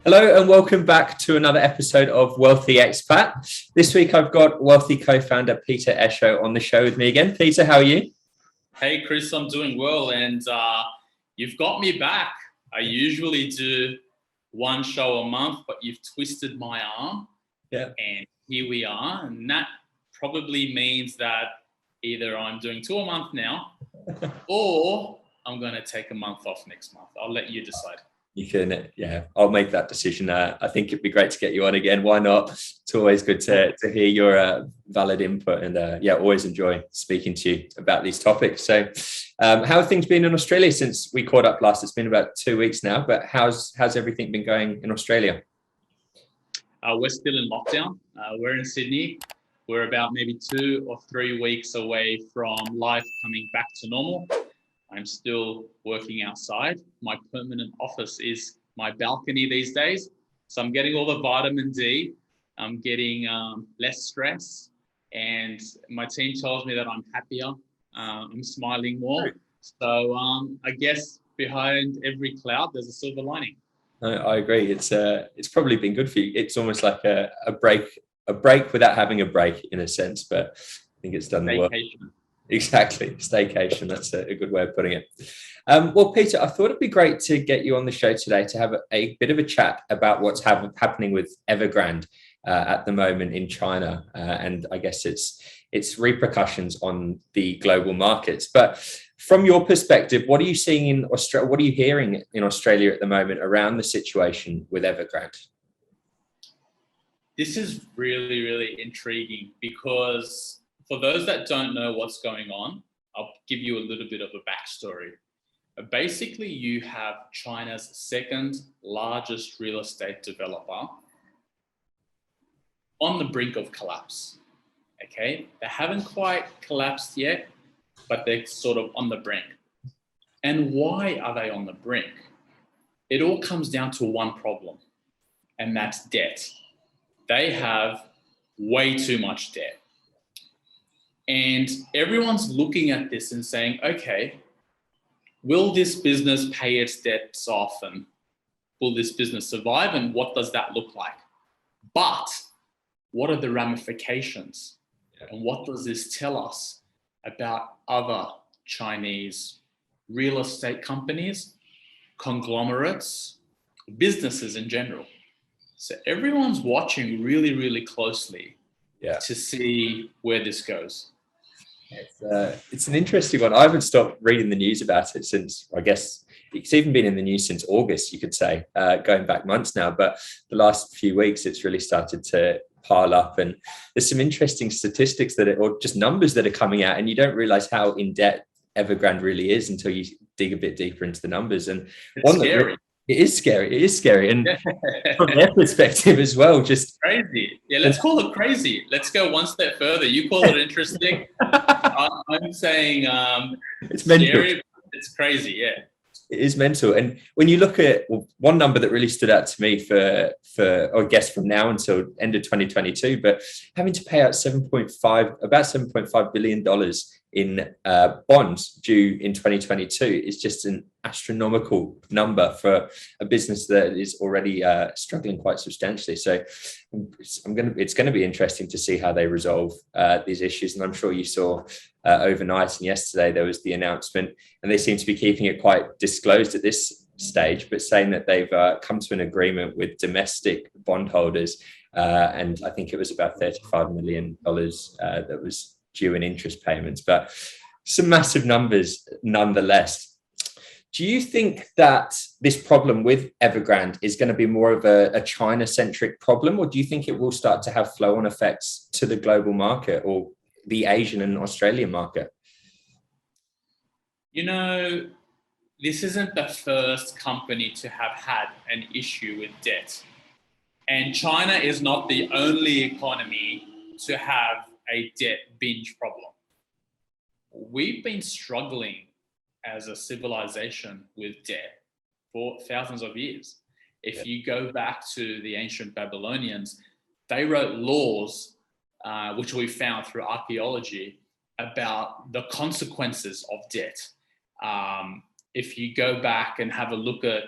Hello and welcome back to another episode of Wealthi Expat. This week I've got Wealthi co-founder Peter Esho on the show with me again. Peter, how are you? Hey Chris, I'm doing well, and you've got me back. I usually do one show a month, but you've twisted my arm. Yeah. And here we are, and that probably means that either I'm doing two a month now, or I'm going to take a month off next month. I'll let you decide. You can, yeah, I'll make that decision. I think it'd be great to get you on again. Why not? It's always good to hear your valid input, and always enjoy speaking to you about these topics. So how have things been in Australia since we caught up last? It's been about 2 weeks now, but how's everything been going in Australia? We're still in lockdown. We're in Sydney. We're about maybe 2 or 3 weeks away from life coming back to normal. I'm still working outside. My permanent office is my balcony these days. So I'm getting all the vitamin D. I'm getting less stress. And my team tells me that I'm happier. I'm smiling more. So I guess behind every cloud, there's a silver lining. I agree. It's probably been good for you. It's almost like a break without having a break in a sense, but I think it's done the work. Exactly. Staycation. That's a good way of putting it. Well, Peter, I thought it'd be great to get you on the show today to have a bit of a chat about what's happening with Evergrande at the moment in China. And I guess its repercussions on the global markets. But from your perspective, what are you seeing in Australia? What are you hearing in Australia at the moment around the situation with Evergrande? This is really, really intriguing because for those that don't know what's going on, I'll give you a little bit of a backstory. Basically, you have China's second largest real estate developer on the brink of collapse. Okay, they haven't quite collapsed yet, but they're sort of on the brink. And why are they on the brink? It all comes down to one problem, and that's debt. They have way too much debt. And everyone's looking at this and saying, okay, will this business pay its debts off, and will this business survive, and what does that look like? But what are the ramifications? And what does this tell us about other Chinese real estate companies, conglomerates, businesses in general? So everyone's watching really, really closely to see where this goes. It's an interesting one. I haven't stopped reading the news about it since, I guess, it's even been in the news since August, you could say, going back months now. But the last few weeks, it's really started to pile up. And there's some interesting statistics or just numbers that are coming out, and you don't realize how in debt Evergrande really is until you dig a bit deeper into the numbers. And it's scary. It is scary. And from their perspective as well, just crazy. Yeah, let's call it crazy. Let's go one step further. You call it interesting. I'm saying it's mental. Scary, it's crazy, yeah. It is mental. And when you look at one number that really stood out to me for I guess from now until end of 2022, but having to pay out about $7.5 billion in bonds due in 2022 is just an astronomical number for a business that is already struggling quite substantially. So it's going to be interesting to see how they resolve these issues. And I'm sure you saw overnight and yesterday there was the announcement, and they seem to be keeping it quite disclosed at this stage, but saying that they've come to an agreement with domestic bondholders, and I think it was about $35 million that was due in interest payments, but some massive numbers nonetheless. Do you think that this problem with Evergrande is going to be more of a China-centric problem, or do you think it will start to have flow-on effects to the global market or the Asian and Australian market? You know, this isn't the first company to have had an issue with debt. And China is not the only economy to have a debt binge problem. We've been struggling as a civilization with debt for thousands of years. If you go back to the ancient Babylonians, they wrote laws, which we found through archaeology, about the consequences of debt. If you go back and have a look at,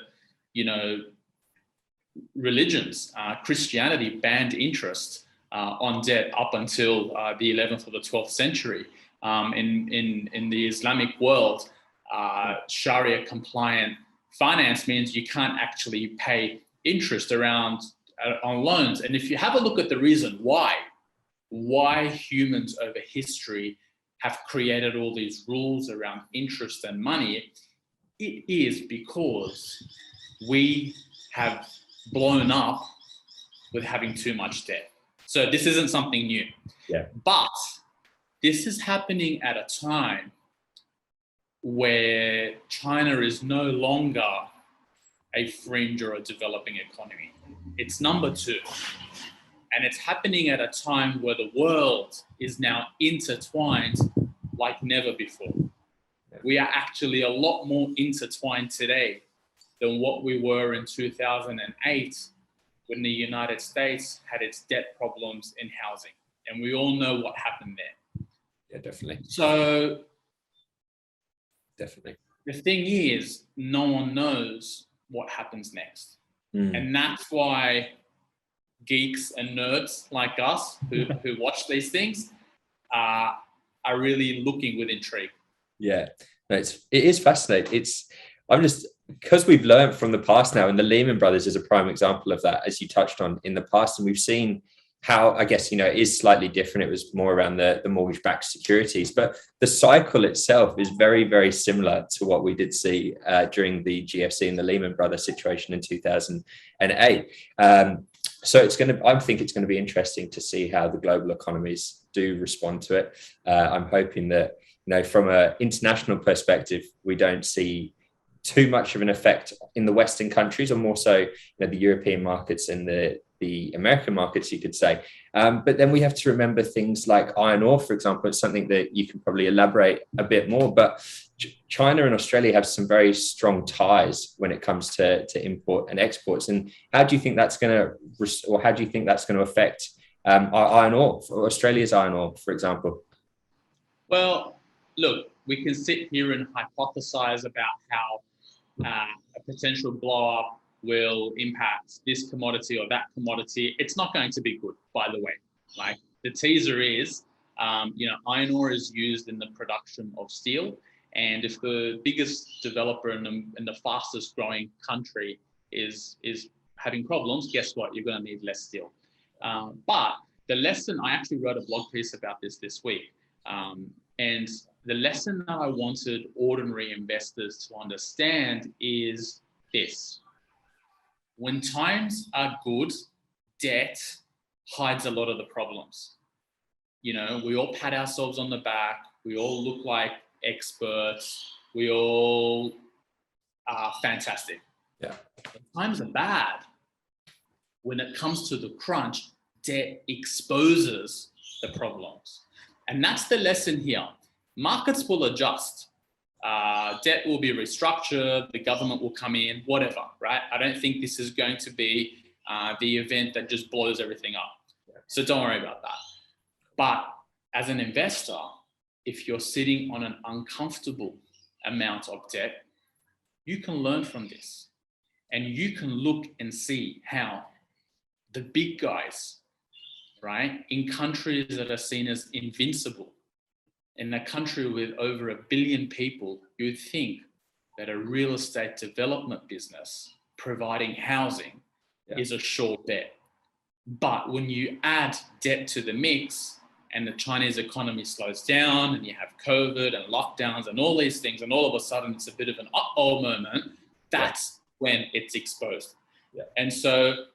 religions. Christianity banned interest on debt up until the 11th or the 12th century. In the Islamic world, Sharia compliant finance means you can't actually pay interest on loans. And if you have a look at the reason why humans over history have created all these rules around interest and money, it is because we have blown up with having too much debt. So this isn't something new. Yeah. But this is happening at a time where China is no longer a fringe or a developing economy. It's number 2. And it's happening at a time where the world is now intertwined like never before. We are actually a lot more intertwined today than what we were in 2008 when the United States had its debt problems in housing. And we all know what happened there. Yeah, definitely. So definitely. The thing is, no one knows what happens next. And that's why geeks and nerds like us who watch these things are really looking with intrigue. Yeah, no, it is fascinating. Because we've learned from the past now, and the Lehman Brothers is a prime example of that, as you touched on in the past. And we've seen how, I guess, it is slightly different. It was more around the mortgage-backed securities, but the cycle itself is very, very similar to what we did see during the GFC and the Lehman Brothers situation in 2008. So I think it's going to be interesting to see how the global economies do respond to it. I'm hoping that, from an international perspective, we don't see too much of an effect in the Western countries, or more so, the European markets and the American markets, you could say. But then we have to remember things like iron ore, for example. It's something that you can probably elaborate a bit more, but China and Australia have some very strong ties when it comes to import and exports. And how do you think that's going to affect our iron ore, or Australia's iron ore, for example? Well, look, we can sit here and hypothesize about how a potential blow up will impact this commodity or that commodity. It's not going to be good, by the way. Like, the teaser is, iron ore is used in the production of steel. And if the biggest developer and the fastest growing country is having problems, guess what? You're going to need less steel. But the lesson, I actually wrote a blog piece about this week. And the lesson that I wanted ordinary investors to understand is this. When times are good, debt hides a lot of the problems. We all pat ourselves on the back. We all look like experts. We all are fantastic. Yeah. When times are bad, when it comes to the crunch, debt exposes the problems. And that's the lesson here. Markets will adjust. Debt will be restructured. The government will come in, whatever, right? I don't think this is going to be the event that just blows everything up. So don't worry about that. But as an investor, if you're sitting on an uncomfortable amount of debt, you can learn from this. And you can look and see how the big guys, right, in countries that are seen as invincible, in a country with over 1 billion people, you would think that a real estate development business providing housing is a sure bet. But when you add debt to the mix and the Chinese economy slows down and you have COVID and lockdowns and all these things, and all of a sudden it's a bit of an uh-oh moment, that's when it's exposed. Yeah. And so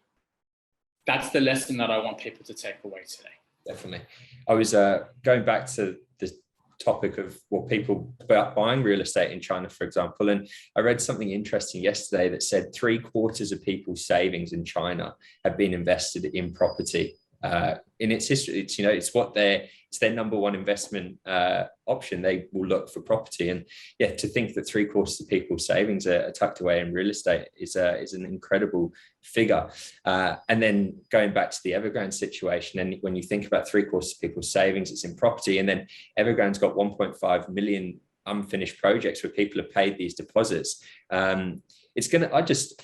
that's the lesson that I want people to take away today. Definitely. I was going back to the topic of people about buying real estate in China, for example, and I read something interesting yesterday that said 3/4 of people's savings in China have been invested in property. In its history, it's their number one investment option. They will look for property, and to think that 3/4 of people's savings are tucked away in real estate is an incredible figure. And then going back to the Evergrande situation, and when you think about 3/4 of people's savings, it's in property, and then Evergrande's got 1.5 million unfinished projects where people have paid these deposits. It's gonna.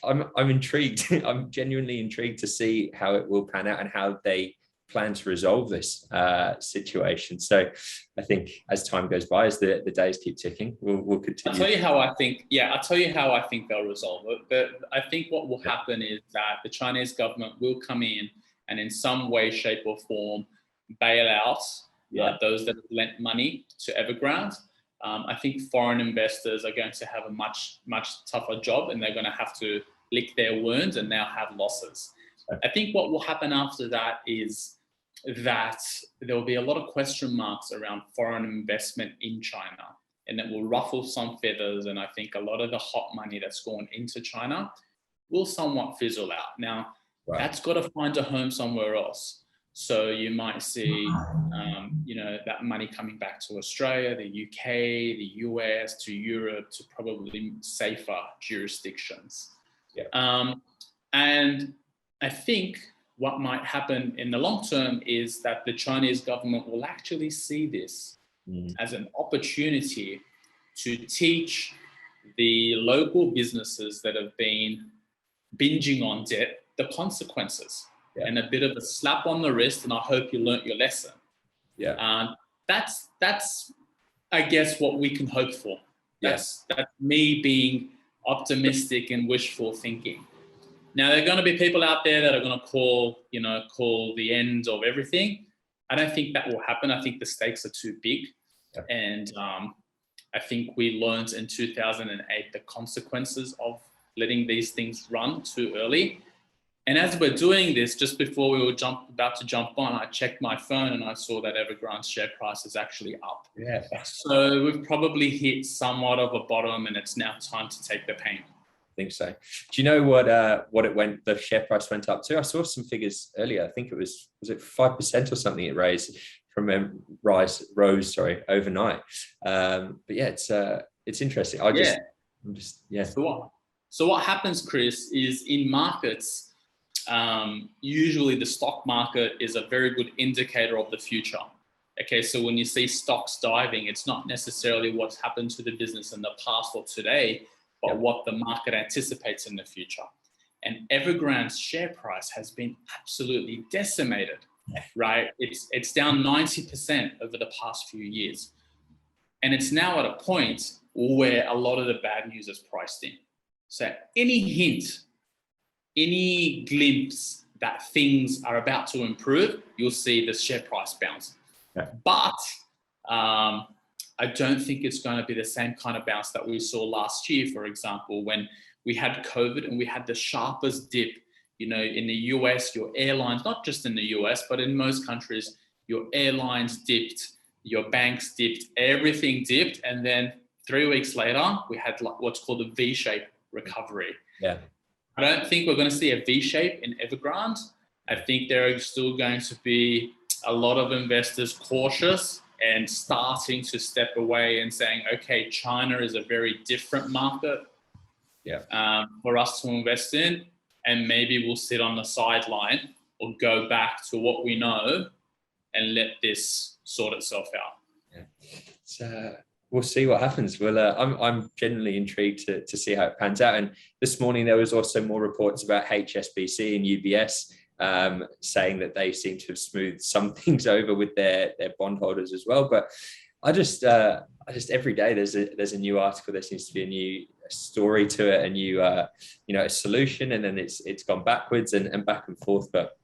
I'm intrigued. I'm genuinely intrigued to see how it will pan out and how they plan to resolve this situation. So I think as time goes by, as the days keep ticking, we'll continue. I'll tell you how I think. Yeah, I'll tell you how I think they'll resolve it. But I think what will happen is that the Chinese government will come in and in some way, shape, or form bail out those that have lent money to Evergrande. I think foreign investors are going to have a much tougher job, and they're going to have to lick their wounds and now have losses. I think what will happen after that is that there will be a lot of question marks around foreign investment in China, and it will ruffle some feathers. And I think a lot of the hot money that's gone into China will somewhat fizzle out. Now, that's got to find a home somewhere else. So you might see, that money coming back to Australia, the UK, the US, to Europe, to probably safer jurisdictions. And I think what might happen in the long term is that the Chinese government will actually see this as an opportunity to teach the local businesses that have been binging on debt the consequences, and a bit of a slap on the wrist, and I hope you learnt your lesson. That's I guess what we can hope for. That's me being optimistic and wishful thinking. Now, there are going to be people out there that are going to call the end of everything. I don't think that will happen. I think the stakes are too big. And I think we learned in 2008 the consequences of letting these things run too early. And as we're doing this, just before we were about to jump on, I checked my phone and I saw that Evergrande's share price is actually up. So we've probably hit somewhat of a bottom, and it's now time to take the pain. I think so. Do you know what the share price went up to? I saw some figures earlier. I think was it 5% or something it raised rose overnight. But yeah, it's interesting. So what happens, Chris, is in markets, usually the stock market is a very good indicator of the future. Okay, so when you see stocks diving, it's not necessarily what's happened to the business in the past or today, but what the market anticipates in the future. And Evergrande's share price has been absolutely decimated, right? It's down 90% over the past few years. And it's now at a point where a lot of the bad news is priced in. So any hint, any glimpse that things are about to improve, you'll see the share price bounce. But I don't think it's going to be the same kind of bounce that we saw last year, for example, when we had COVID and we had the sharpest dip. In the US, your airlines, not just in the US, but in most countries, your airlines dipped, your banks dipped, everything dipped. And then 3 weeks later, we had what's called a V-shaped recovery. I don't think we're going to see a V-shape in Evergrande. I think there are still going to be a lot of investors cautious and starting to step away and saying, okay, China is a very different market for us to invest in, and maybe we'll sit on the sideline or go back to what we know and let this sort itself out. So we'll see what happens. Well, I'm genuinely intrigued to see how it pans out. And this morning there was also more reports about HSBC and UBS saying that they seem to have smoothed some things over with their bondholders as well. But I just every day there's a new article. There seems to be a new story to it, a new a solution, and then it's gone backwards and back and forth. But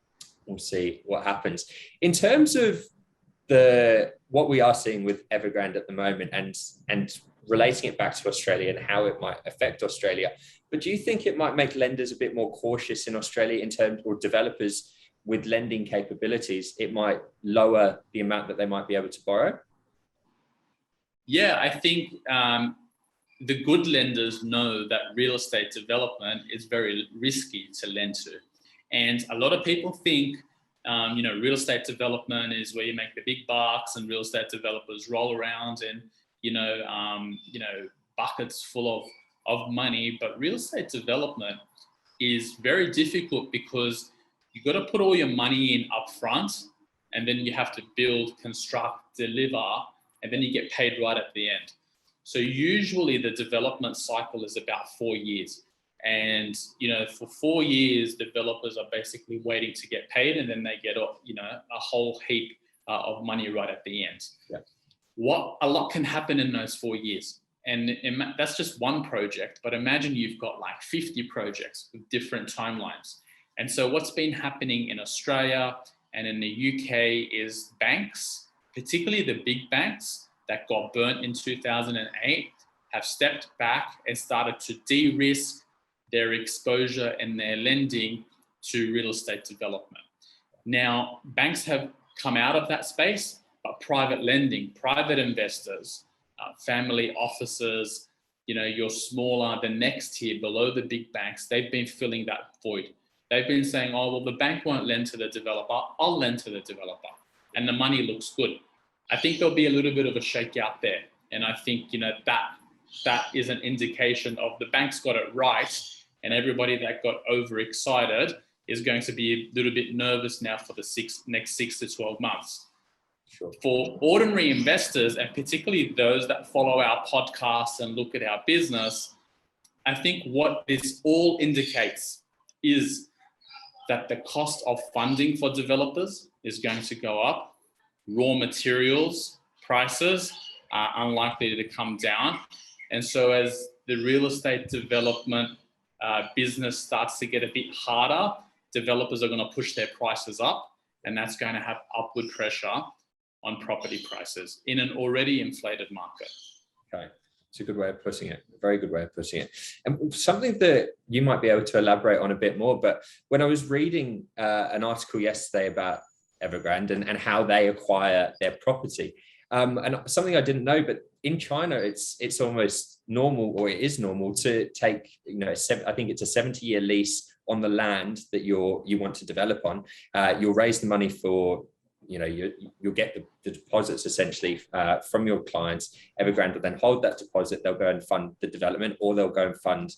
we'll see what happens in terms of what we are seeing with Evergrande at the moment, and relating it back to Australia and how it might affect Australia. But do you think it might make lenders a bit more cautious in Australia in terms, or developers with lending capabilities, it might lower the amount that they might be able to borrow? Yeah, I think the good lenders know that real estate development is very risky to lend to. And a lot of people think, real estate development is where you make the big bucks, and real estate developers roll around in, buckets full of money. But real estate development is very difficult because you've got to put all your money in upfront, and then you have to build, construct, deliver, and then you get paid right at the end. So usually the development cycle is about 4 years. And, for 4 years, developers are basically waiting to get paid, and then they get, a whole heap of money right at the end. Yeah. A lot can happen in those 4 years. And that's just one project, but imagine you've got like 50 projects with different timelines. And so what's been happening in Australia and in the UK is banks, particularly the big banks that got burnt in 2008, have stepped back and started to de-risk their exposure and their lending to real estate development. Now, banks have come out of that space, but private lending, private investors, family offices, your smaller, the next tier below the big banks, they've been filling that void. They've been saying, oh, well, the bank won't lend to the developer, I'll lend to the developer. And the money looks good. I think there'll be a little bit of a shakeout there. And I think, that is an indication of the banks got it right, and everybody that got overexcited is going to be a little bit nervous now for the next 6 to 12 months. Sure. For ordinary investors, and particularly those that follow our podcast and look at our business, I think what this all indicates is that the cost of funding for developers is going to go up. Raw materials prices are unlikely to come down. And so as the real estate development business starts to get a bit harder, developers are going to push their prices up, and that's going to have upward pressure on property prices in an already inflated market. Okay. It's a good way of putting it. A very good way of putting it. And something that you might be able to elaborate on a bit more, but when I was reading an article yesterday about Evergrande and how they acquire their property, and something I didn't know, but in China, it's almost normal, or it is normal, to take, I think it's a 70-year lease on the land that you want to develop on. You'll raise the money for, you'll get the deposits essentially from your clients. Evergrande will then hold that deposit. They'll go and fund the development, or they'll go and fund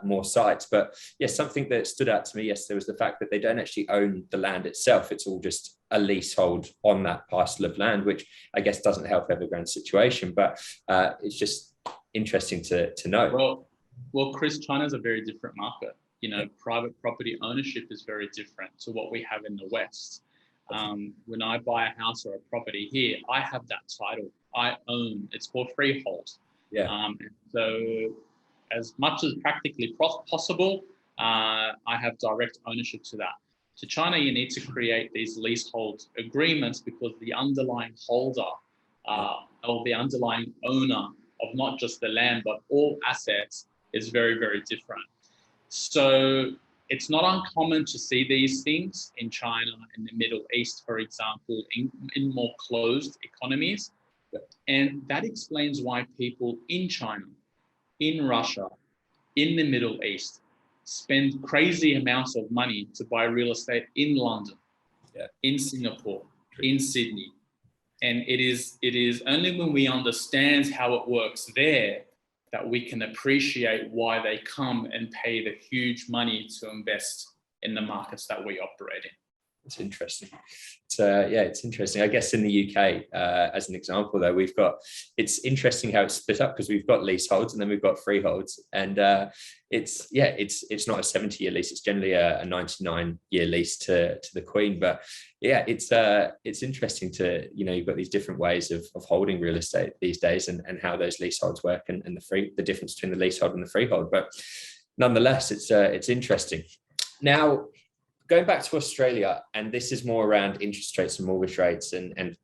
more sites. But yes, something that stood out to me yesterday was the fact that they don't actually own the land itself. It's all just a leasehold on that parcel of land, which I guess doesn't help Evergrande's situation, but it's just interesting to know. Well, Chris, China's a very different market. Private property ownership is very different to what we have in the West. When I buy a house or a property here, I have that title. I own. It's called freehold. Yeah. So as much as practically possible, I have direct ownership to that. To China, you need to create these leasehold agreements because the underlying holder or the underlying owner of not just the land, but all assets is very, very different. So it's not uncommon to see these things in China, in the Middle East, for example, in more closed economies. And that explains why people in China, in Russia, in the Middle East, spend crazy amounts of money to buy real estate in London, in Singapore, in Sydney. And it is only when we understand how it works there that we can appreciate why they come and pay the huge money to invest in the markets that we operate in. It's interesting. It's interesting. I guess in the UK, as an example, though, it's interesting how it's split up, because we've got leaseholds and then we've got freeholds, and it's not a 70-year lease. It's generally a 99-year lease to the Queen. But yeah, it's interesting to, you've got these different ways of holding real estate these days, and how those leaseholds work, and the difference between the leasehold and the freehold. But nonetheless, it's interesting. Now, going back to Australia, and this is more around interest rates and mortgage rates and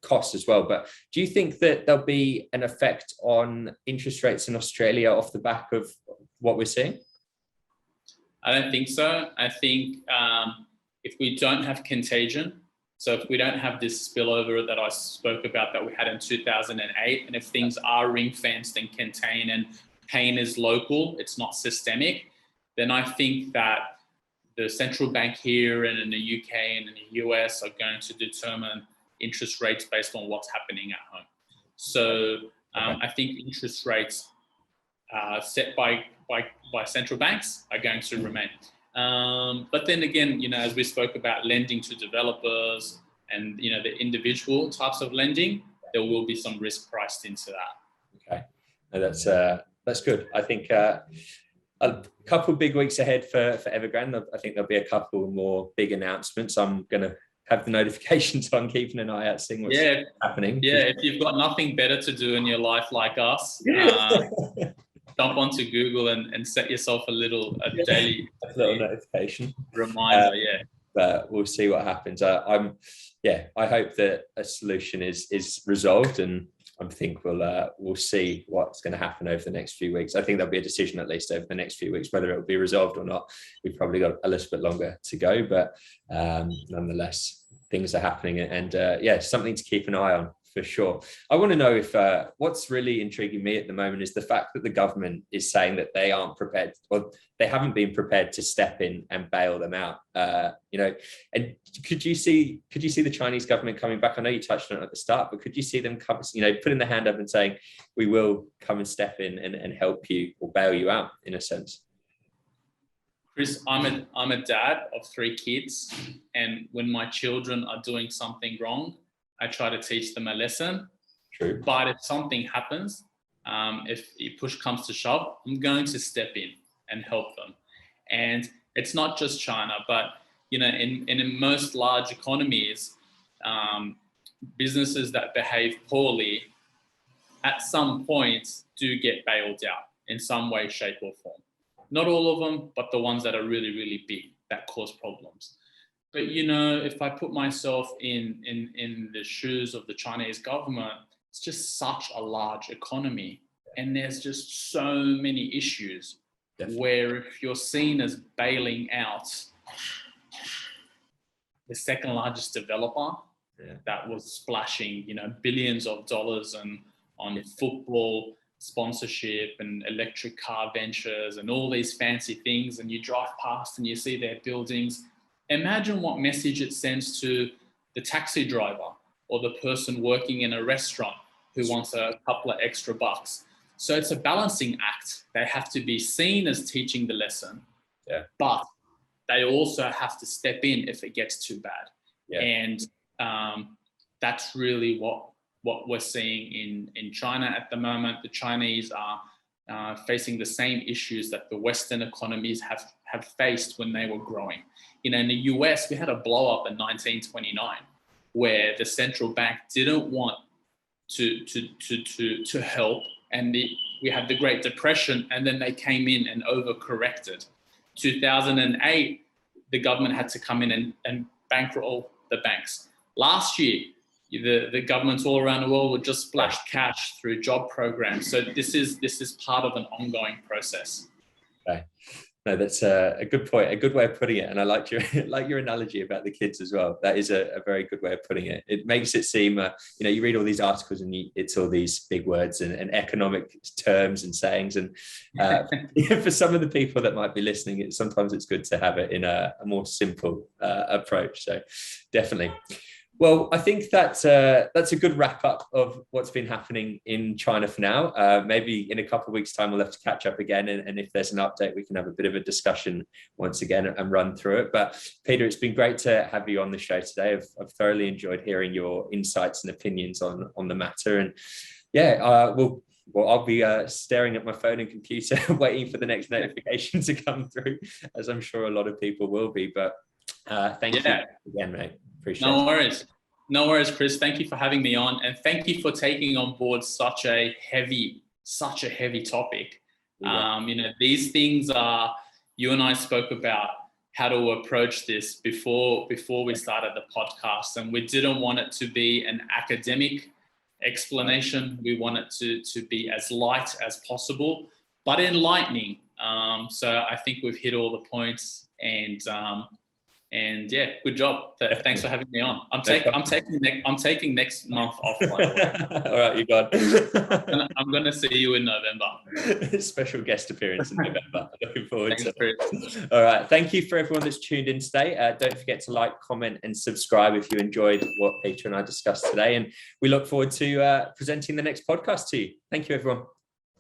costs as well, but do you think that there'll be an effect on interest rates in Australia off the back of what we're seeing? I don't think so. I think if we don't have contagion, so if we don't have this spillover that I spoke about that we had in 2008, and if things are ring-fenced and contained and pain is local, it's not systemic, then I think that the central bank here and in the UK and in the US are going to determine interest rates based on what's happening at home. So I think interest rates set by central banks are going to remain. But then again, as we spoke about lending to developers and, the individual types of lending, there will be some risk priced into that. Okay. And that's good. I think a couple big weeks ahead for Evergrande. I think there'll be a couple more big announcements. I'm going to have the notifications on, keeping an eye out, seeing what's happening. Yeah, if you've got nothing better to do in your life like us, jump onto Google and set yourself a daily little notification reminder. But we'll see what happens. I hope that a solution is resolved, and I think we'll see what's going to happen over the next few weeks. I think there'll be a decision at least over the next few weeks, whether it will be resolved or not. We've probably got a little bit longer to go, but nonetheless, things are happening, and something to keep an eye on for sure. I want to know if what's really intriguing me at the moment is the fact that the government is saying that they aren't prepared, or they haven't been prepared to step in and bail them out. And could you see the Chinese government coming back? I know you touched on it at the start, but could you see them come, putting their hand up and saying, we will come and step in and help you or bail you out, in a sense? Chris, I'm a dad of 3 kids, and when my children are doing something wrong, I try to teach them a lesson. True. But if something happens, if push comes to shove, I'm going to step in and help them. And it's not just China, but in most large economies, businesses that behave poorly at some point do get bailed out in some way, shape, or form. Not all of them, but the ones that are really, really big that cause problems. But if I put myself in the shoes of the Chinese government, it's just such a large economy, and there's just so many issues. Definitely. Where if you're seen as bailing out the second largest developer that was splashing billions of dollars on football sponsorship and electric car ventures and all these fancy things, and you drive past and you see their buildings. Imagine what message it sends to the taxi driver or the person working in a restaurant who wants a couple of extra bucks. So it's a balancing act. They have to be seen as teaching the lesson, but they also have to step in if it gets too bad. And that's really what we're seeing in China at the moment. The Chinese are facing the same issues that the Western economies have faced when they were growing. In the US, we had a blow up in 1929 where the central bank didn't want to help, and we had the Great Depression, and then they came in and overcorrected. 2008, the government had to come in and bankroll the banks. Last year, the governments all around the world would just splash cash through job programs. So this is part of an ongoing process. Okay. No, that's a good point, a good way of putting it. And I like your analogy about the kids as well. That is a very good way of putting it. It makes it seem, you read all these articles and it's all these big words and economic terms and sayings. And for some of the people that might be listening, sometimes it's good to have it in a more simple approach. So definitely. Well, I think that's a good wrap up of what's been happening in China for now. Maybe in a couple of weeks' time, we'll have to catch up again. And if there's an update, we can have a bit of a discussion once again and run through it. But Peter, it's been great to have you on the show today. I've thoroughly enjoyed hearing your insights and opinions on the matter. And I'll be staring at my phone and computer waiting for the next notification to come through, as I'm sure a lot of people will be. But thank you again, mate. Appreciate it. No worries, Chris. Thank you for having me on, and thank you for taking on board such a heavy topic. These things are, you and I spoke about how to approach this before we started the podcast, and we didn't want it to be an academic explanation. We want it to be as light as possible, but enlightening. So I think we've hit all the points, and good job. Thanks for having me on. I'm taking next month off. By the way. All right, you got it. I'm gonna see you in November. Special guest appearance in November. Looking forward to it. All right. Thank you for everyone that's tuned in today. Don't forget to like, comment, and subscribe if you enjoyed what Peter and I discussed today. And we look forward to presenting the next podcast to you. Thank you, everyone.